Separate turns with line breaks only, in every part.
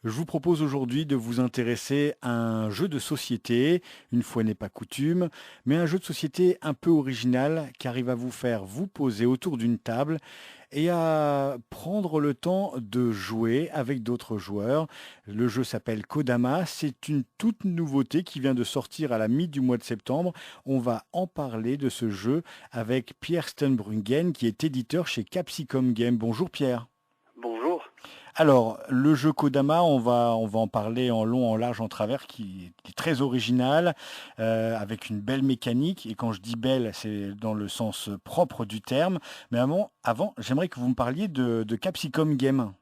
Je vous propose aujourd'hui de vous intéresser à un jeu de société, une fois n'est pas coutume, mais un jeu de société un peu original qui arrive à vous faire vous poser autour d'une table et à prendre le temps de jouer avec d'autres joueurs. Le jeu s'appelle Kodama, c'est une toute nouveauté qui vient de sortir à la mi du mois de septembre. On va en parler de ce jeu avec Pierre Stenbrungen qui est éditeur chez Capsicum Game. Bonjour Pierre.
Bonjour.
Alors, le jeu Kodama, on va en parler en long, en large, en travers, qui est très original, avec une belle mécanique. Et quand je dis belle, c'est dans le sens propre du terme. Mais j'aimerais que vous me parliez de Capsicum Game.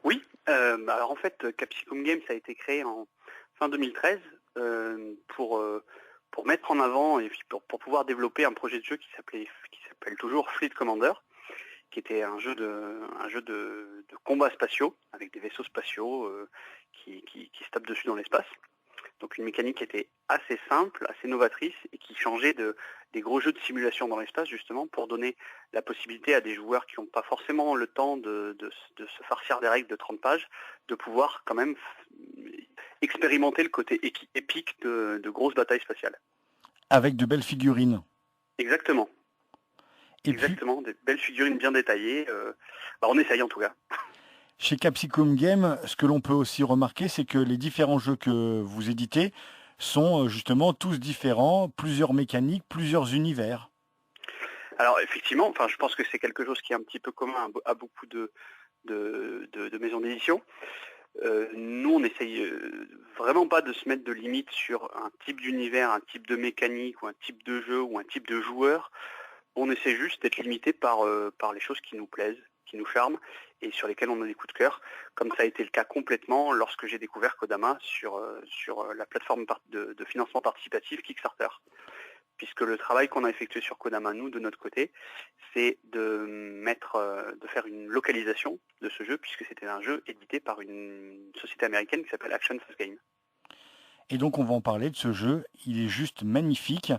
Oui, alors en fait, Capsicum Games a été créé en fin 2013 pour mettre en avant et puis pour pouvoir développer un projet de jeu qui s'appelle toujours Fleet Commander, qui était un jeu de combats spatiaux avec des vaisseaux spatiaux qui se tapent dessus dans l'espace. Donc une mécanique qui était assez simple, assez novatrice et qui changeait des gros jeux de simulation dans l'espace justement pour donner la possibilité à des joueurs qui n'ont pas forcément le temps de se farcir des règles de 30 pages, de pouvoir quand même expérimenter le côté épique de grosses batailles spatiales.
Avec de belles figurines.
Exactement,
Et puis,
exactement, des belles figurines bien détaillées. On essaye en tout cas.
chez Capsicum Game, ce que l'on peut aussi remarquer, c'est que les différents jeux que vous éditez sont justement tous différents, plusieurs mécaniques, plusieurs univers.
Alors effectivement, enfin, je pense que c'est quelque chose qui est un petit peu commun à beaucoup de maisons d'édition. Nous, on essaye vraiment pas de se mettre de limite sur un type d'univers, un type de mécanique, ou un type de jeu, ou un type de joueur. On essaie juste d'être limité par les choses qui nous plaisent, qui nous charment, et sur lesquelles on a des coups de cœur, comme ça a été le cas complètement lorsque j'ai découvert Kodama sur la plateforme de financement participatif Kickstarter. Puisque le travail qu'on a effectué sur Kodama, nous, de notre côté, c'est de faire une localisation de ce jeu, puisque c'était un jeu édité par une société américaine qui s'appelle Action Force Game.
Et donc on va en parler de ce jeu, il est juste magnifique.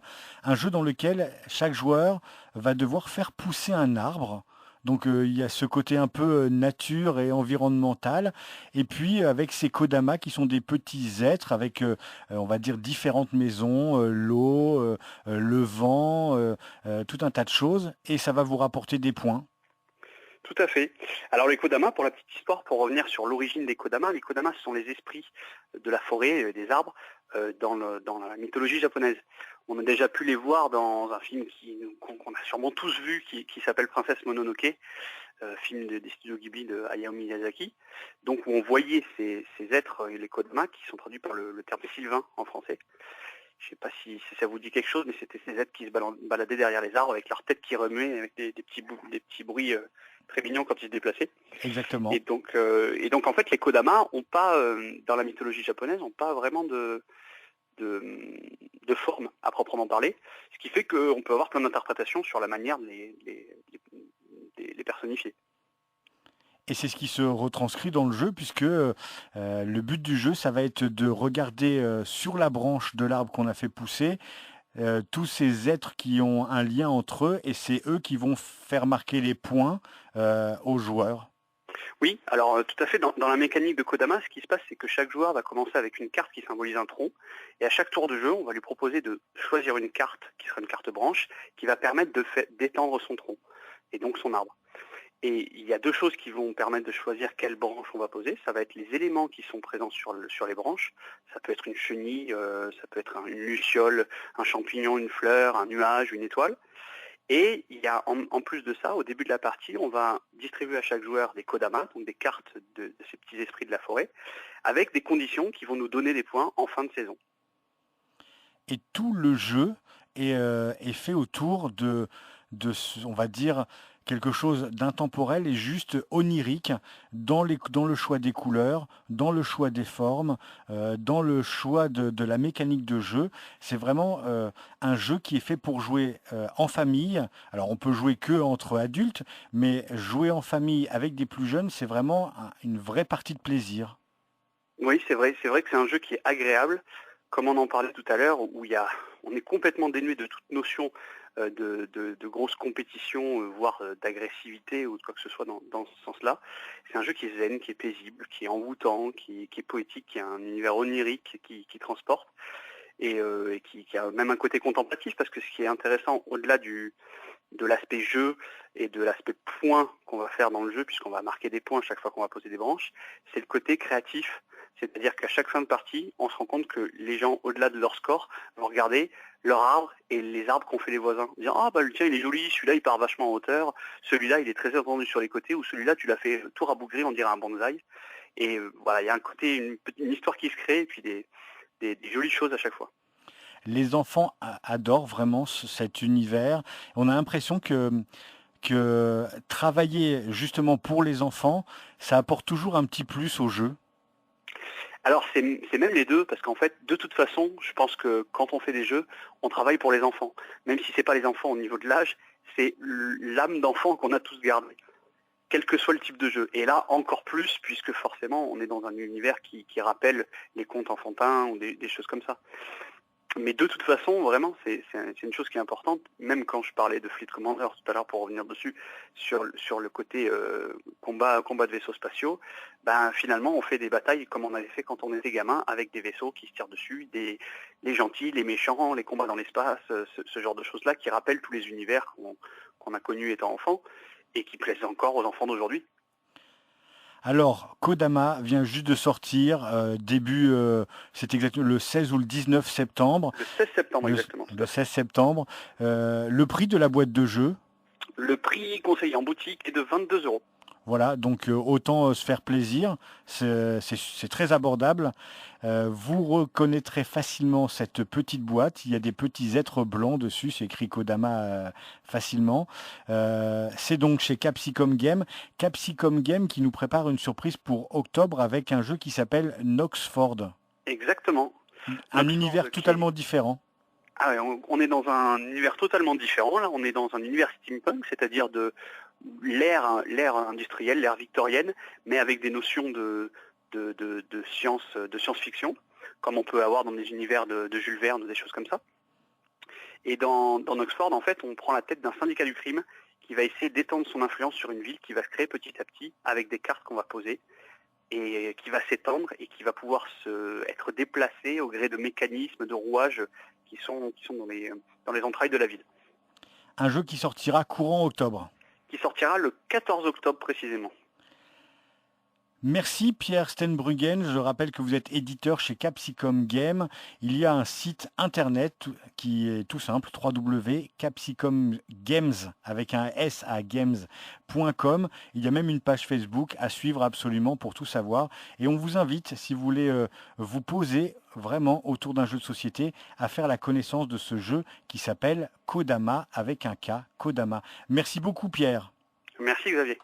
Un jeu dans lequel chaque joueur va devoir faire pousser un arbre. Donc il y a ce côté un peu nature et environnemental. Et puis avec ces Kodama qui sont des petits êtres avec, on va dire, différentes maisons, l'eau, le vent, tout un tas de choses. Et ça va vous rapporter des points.
Tout à fait. Alors les Kodama, pour la petite histoire, pour revenir sur l'origine des Kodama, les Kodama ce sont les esprits de la forêt, des arbres, dans la mythologie japonaise. On a déjà pu les voir dans un film qu'on a sûrement tous vu, qui s'appelle Princesse Mononoke, film des studios Ghibli de Hayao Miyazaki, donc où on voyait ces êtres, les Kodama, qui sont traduits par le terme sylvain en français. Je ne sais pas si ça vous dit quelque chose, mais c'était ces êtres qui se baladaient derrière les arbres avec leur tête qui remuait, avec des petits bruits très mignons quand ils se déplaçaient. Et
Exactement.
donc en fait, les Kodama ont pas, dans la mythologie japonaise, n'ont pas vraiment de, de forme à proprement parler, ce qui fait qu'on peut avoir plein d'interprétations sur la manière de les personnifier.
Et c'est ce qui se retranscrit dans le jeu, puisque le but du jeu, ça va être de regarder sur la branche de l'arbre qu'on a fait pousser tous ces êtres qui ont un lien entre eux, et c'est eux qui vont faire marquer les points aux joueurs.
Oui, alors tout à fait, dans la mécanique de Kodama, ce qui se passe, c'est que chaque joueur va commencer avec une carte qui symbolise un tronc, et à chaque tour de jeu, on va lui proposer de choisir une carte, qui sera une carte branche, qui va permettre d'étendre son tronc, et donc son arbre. Et il y a deux choses qui vont permettre de choisir quelle branche on va poser. Ça va être les éléments qui sont présents sur les branches. Ça peut être une chenille, ça peut être une luciole, un champignon, une fleur, un nuage, une étoile. Et il y a en plus de ça, au début de la partie, on va distribuer à chaque joueur des kodama, donc des cartes de ces petits esprits de la forêt, avec des conditions qui vont nous donner des points en fin de saison.
Et tout le jeu est fait autour on va dire, quelque chose d'intemporel et juste onirique dans le choix des couleurs, dans le choix des formes, dans le choix de la mécanique de jeu. C'est vraiment un jeu qui est fait pour jouer en famille. Alors on peut jouer que entre adultes, mais jouer en famille avec des plus jeunes, c'est vraiment une vraie partie de plaisir.
Oui, c'est vrai que c'est un jeu qui est agréable, comme on en parlait tout à l'heure, où on est complètement dénué de toute notion de grosses compétitions, voire d'agressivité ou de quoi que ce soit dans ce sens-là. C'est un jeu qui est zen, qui est paisible, qui est envoûtant, qui est poétique, qui a un univers onirique qui transporte et qui a même un côté contemplatif, parce que ce qui est intéressant au-delà de l'aspect jeu et de l'aspect point qu'on va faire dans le jeu, puisqu'on va marquer des points chaque fois qu'on va poser des branches, c'est le côté créatif. C'est-à-dire qu'à chaque fin de partie, on se rend compte que les gens, au-delà de leur score, vont regarder leur arbre et les arbres qu'ont fait les voisins. Dire, ah bah le tien il est joli, celui-là il part vachement en hauteur, celui-là il est très étendu sur les côtés, ou celui-là tu l'as fait tout rabougri, on dirait un bonsaï. Et voilà, il y a un côté, une histoire qui se crée, et puis des jolies choses à chaque fois.
Les enfants adorent vraiment cet univers. On a l'impression que travailler justement pour les enfants, ça apporte toujours un petit plus au jeu.
Alors c'est même les deux, parce qu'en fait, de toute façon, je pense que quand on fait des jeux, on travaille pour les enfants. Même si c'est pas les enfants au niveau de l'âge, c'est l'âme d'enfant qu'on a tous gardée, quel que soit le type de jeu. Et là, encore plus, puisque forcément, on est dans un univers qui rappelle les contes enfantins ou des choses comme ça. Mais de toute façon, vraiment, c'est une chose qui est importante, même quand je parlais de Fleet Commander tout à l'heure, pour revenir dessus, sur le côté combat de vaisseaux spatiaux, ben finalement on fait des batailles comme on avait fait quand on était gamin, avec des vaisseaux qui se tirent dessus, les gentils, les méchants, les combats dans l'espace, ce genre de choses-là qui rappellent tous les univers qu'on a connus étant enfant et qui plaisent encore aux enfants d'aujourd'hui.
Alors, Kodama vient juste de sortir, c'est exactement le 16 ou le 19 septembre.
Le 16 septembre, exactement.
Le 16 septembre. Le prix de la boîte de jeu.
Le prix conseillé en boutique est de 22 €.
Voilà, donc autant se faire plaisir, c'est très abordable. Vous reconnaîtrez facilement cette petite boîte, il y a des petits êtres blancs dessus, c'est écrit Kodama facilement. C'est donc chez Capsicum Game. Capsicum Game qui nous prépare une surprise pour octobre avec un jeu qui s'appelle Noxford.
Exactement.
Un univers totalement différent.
Ah ouais, on est dans un univers totalement différent, là, on est dans un univers steampunk, c'est-à-dire de l'ère industrielle, l'ère victorienne, mais avec des notions de science-fiction, comme on peut avoir dans des univers de Jules Verne ou des choses comme ça. Et dans Oxford, en fait, on prend la tête d'un syndicat du crime qui va essayer d'étendre son influence sur une ville qui va se créer petit à petit avec des cartes qu'on va poser et qui va s'étendre et qui va pouvoir être déplacé au gré de mécanismes, de rouages qui sont dans les entrailles de la ville.
Un jeu qui sortira courant octobre.
Qui sortira le 14 octobre précisément.
Merci Pierre Stenbruggen, je rappelle que vous êtes éditeur chez Capsicum Game. Il y a un site internet qui est tout simple, www.capsicumgames avec un S à games.com. Il y a même une page Facebook à suivre absolument pour tout savoir. Et on vous invite, si vous voulez vous poser vraiment autour d'un jeu de société, à faire la connaissance de ce jeu qui s'appelle Kodama avec un K, Kodama. Merci beaucoup Pierre.
Merci Xavier.